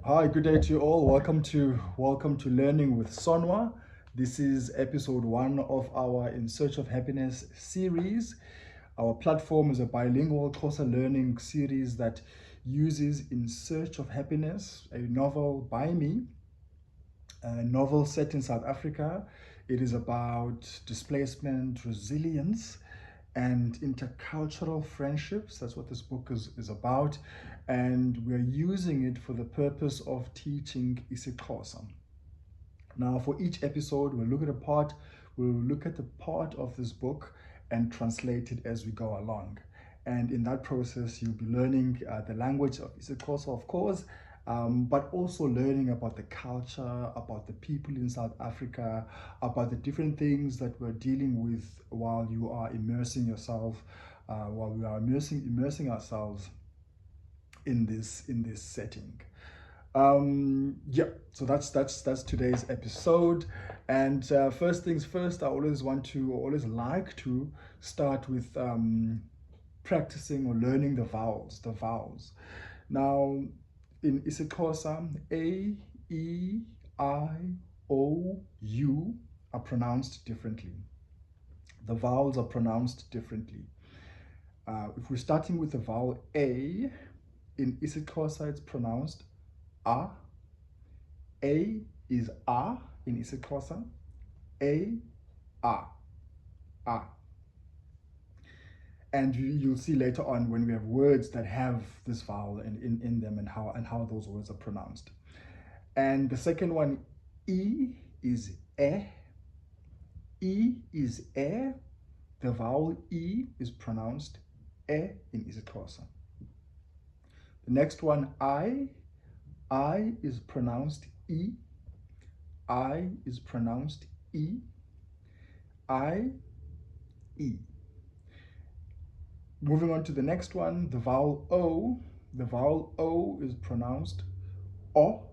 Hi, good day to you all. Welcome to Learning with Sowa. This is episode 1 of our In Search of Happiness series. Our platform is a bilingual Xhosa learning series that uses In Search of Happiness, a novel by me, a novel set in South Africa. It is about displacement, resilience, and intercultural friendships. That's what this book is about. And we're using it for the purpose of teaching isiXhosa. Now, for each episode, we'll look at the part of this book and translate it as we go along. And in that process, you'll be learning the language of isiXhosa, of course, but also learning about the culture, about the people in South Africa, about the different things that we're dealing with while you are immersing yourself, while we are immersing ourselves in this setting. So that's today's episode. And first things first, I always like to start with practicing or learning the vowels. Now, in isiXhosa, A, E, I, O, U are pronounced differently. The vowels are pronounced differently. If we're starting with the vowel A, in isiXhosa it's pronounced A. A is A in isiXhosa. A. And you'll see later on when we have words that have this vowel in them and how those words are pronounced. And the second one, E, is E. E is E. The vowel E is pronounced E in isiXhosa. The next one, I is pronounced E. I is pronounced E. I, E. Moving on to the next one, the vowel O. The vowel O is pronounced O.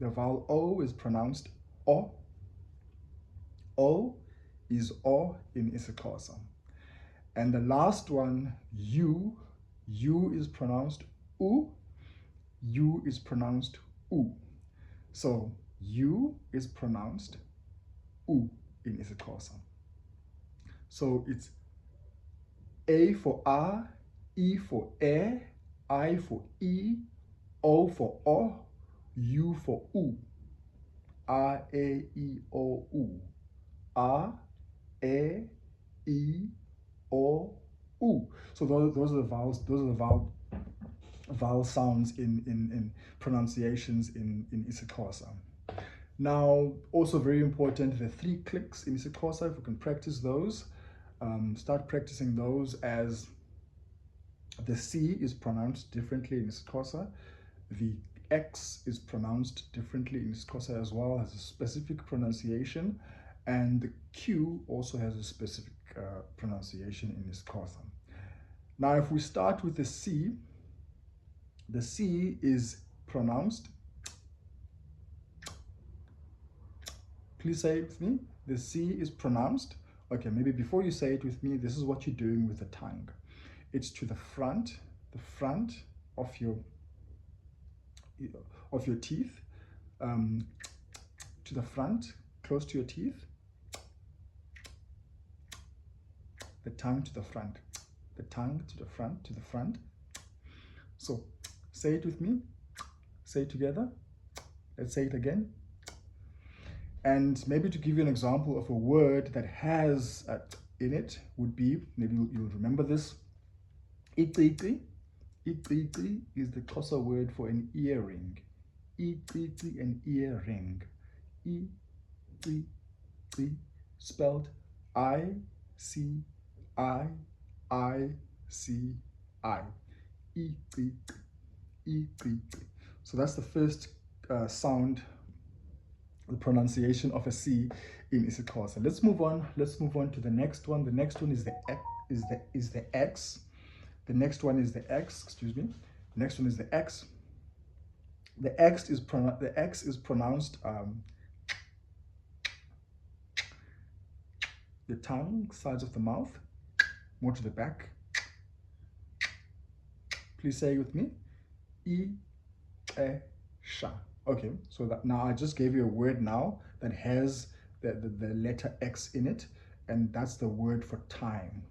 The vowel O is pronounced O. O is O in isiXhosa. And the last one, U. U is pronounced U. U is pronounced U. So U is pronounced U in isiXhosa. So it's A for A, E for E, I for E, O for O, U for U. A, E, O, U. A, E, O, U. So those are the vowels. Those are the vowel sounds in pronunciations in isiXhosa. Now, also very important, the 3 clicks in isiXhosa. If we can practice those, start practicing those, as the C is pronounced differently in isiXhosa. The X is pronounced differently in isiXhosa as well, has a specific pronunciation, and the Q also has a specific pronunciation in isiXhosa. Now, if we start with the C is pronounced, please say it with me. The C is pronounced. Okay, maybe before you say it with me, this is what you're doing with the tongue. It's to the front of your teeth, to the front, close to your teeth. The tongue to the front, the tongue to the front. So say it with me, say it together. Let's say it again. And maybe to give you an example of a word that has in it would be, maybe you'll remember this, iqiqi. Iqiqi is the Xhosa word for an earring. Iqiqi, an earring. Iqiqi, spelled I-C-I-I-C-I. Iqiqi, iqiqi. So that's the first sound, the pronunciation of a C in isiXhosa. Let's move on to the next one. The next one is the X. The next one is the X, excuse me. The next one is the X. The X is pronounced the tongue, sides of the mouth, more to the back. Please say it with me. E, sha. Okay, so that now I just gave you a word now that has the letter X in it, and that's the word for time.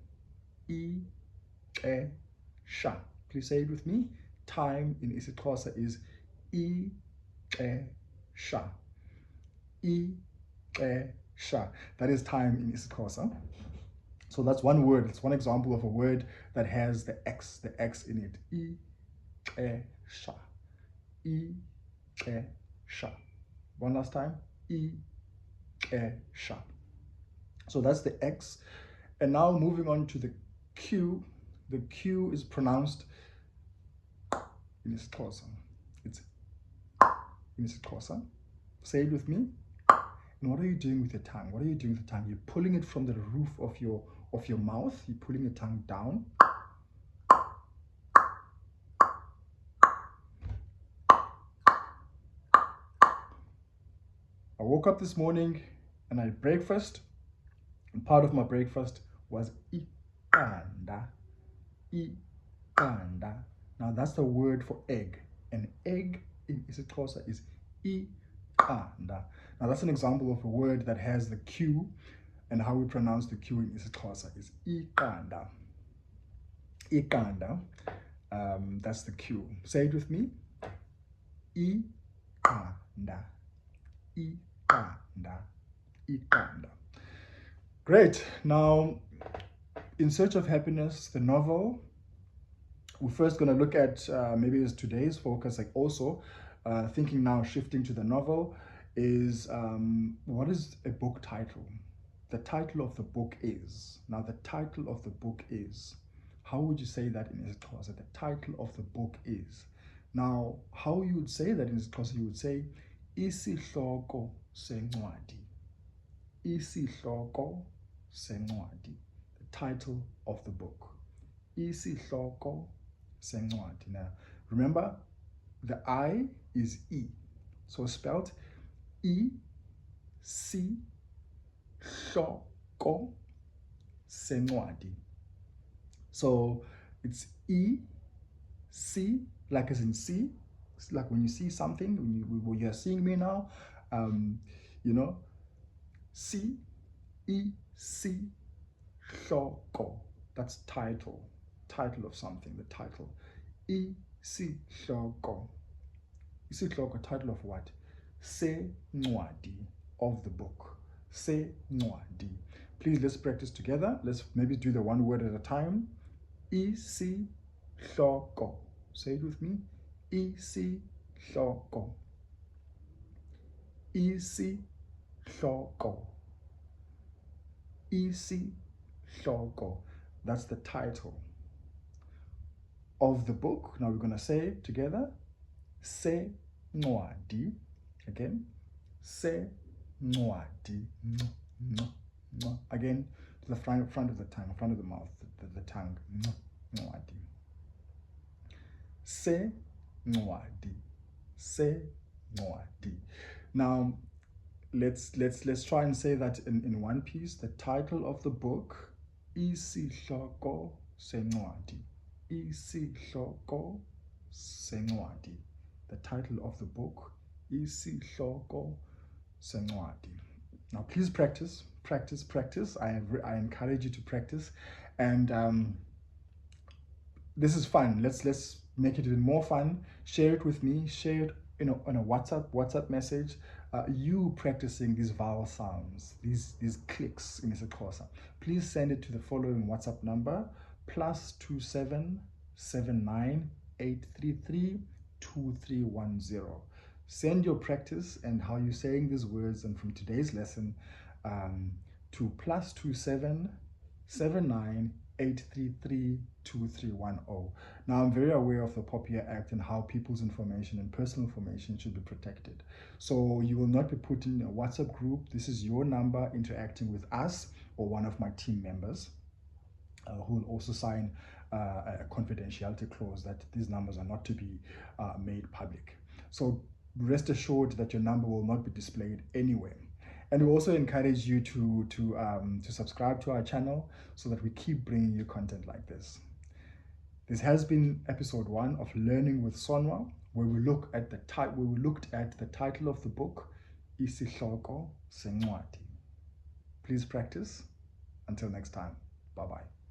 Sha. Please say it with me. Time in isiXhosa is sha. Sha. That is time in isiXhosa. So that's one word. It's one example of a word that has the X in it. Sha. Sha. One last time. Sha. So that's the X. And now moving on to the Q. The Q is pronounced in isiXhosa. It's in isiXhosa. Say it with me. And what are you doing with your tongue? What are you doing with the tongue? You're pulling it from the roof of your mouth. You're pulling your tongue down. I woke up this morning and I had breakfast. And part of my breakfast was iqanda. Iqanda. Now that's the word for egg. An egg in isiXhosa is iqanda. Now that's an example of a word that has the Q, and how we pronounce the Q in isiXhosa is iqanda. Iqanda. That's the Q. Say it with me. Iqanda. Iqanda. Iqanda. Great. Now, In Search of Happiness, the novel, we're first going to look at, maybe it's today's focus, like also thinking now, shifting to the novel, is what is a book title? The title of the book is, now the title of the book is, how would you say that in isiXhosa? The title of the book is. Now, how you would say that in isiXhosa, you would say, isihloko sencwadi. Isihloko sencwadi. The title of the book. Isihloko sencwadi. Now, remember, the I is E. So spelled isihloko sencwadi. So it's E, C, like as in see. It's like when you see something, when you're seeing me now, you know, C, E, C, hloko. That's title of something, the title. Isihloko. Isihloko, title of what? Sencwadi, of the book. Sencwadi. Please, let's practice together. Let's maybe do the one word at a time. Isihloko. Say it with me. Isihloko. Isihloko. Isihloko. That's the title of the book. Now we're going to say it together. Sencwadi. Again. Sencwadi. Again, to the front of the tongue, front of the mouth, the tongue. Sencwadi. Sencwadi. Sencwadi. Now, let's try and say that in one piece. The title of the book, isihloko sencwadi. Isihloko sencwadi. The title of the book, isihloko sencwadi. Now, please practice. I encourage you to practice, and this is fun. Let's make it even more fun. Share it with me. Share it, on a WhatsApp message. You practicing these vowel sounds, these clicks in isiXhosa. Please send it to the following WhatsApp number: +27 79 833 2310. Send your practice and how you're saying these words and from today's lesson to +27 79 833 2310. Now, I'm very aware of the POPIA Act and how people's information and personal information should be protected. So you will not be put in a WhatsApp group. This is your number interacting with us or one of my team members who will also sign a confidentiality clause that these numbers are not to be made public. So rest assured that your number will not be displayed anywhere. And we also encourage you to subscribe to our channel so that we keep bringing you content like this. This has been episode 1 of Learning with Sowa. where we looked at the title of the book, isihloko, sencwadi. Please practice. Until next time, bye-bye.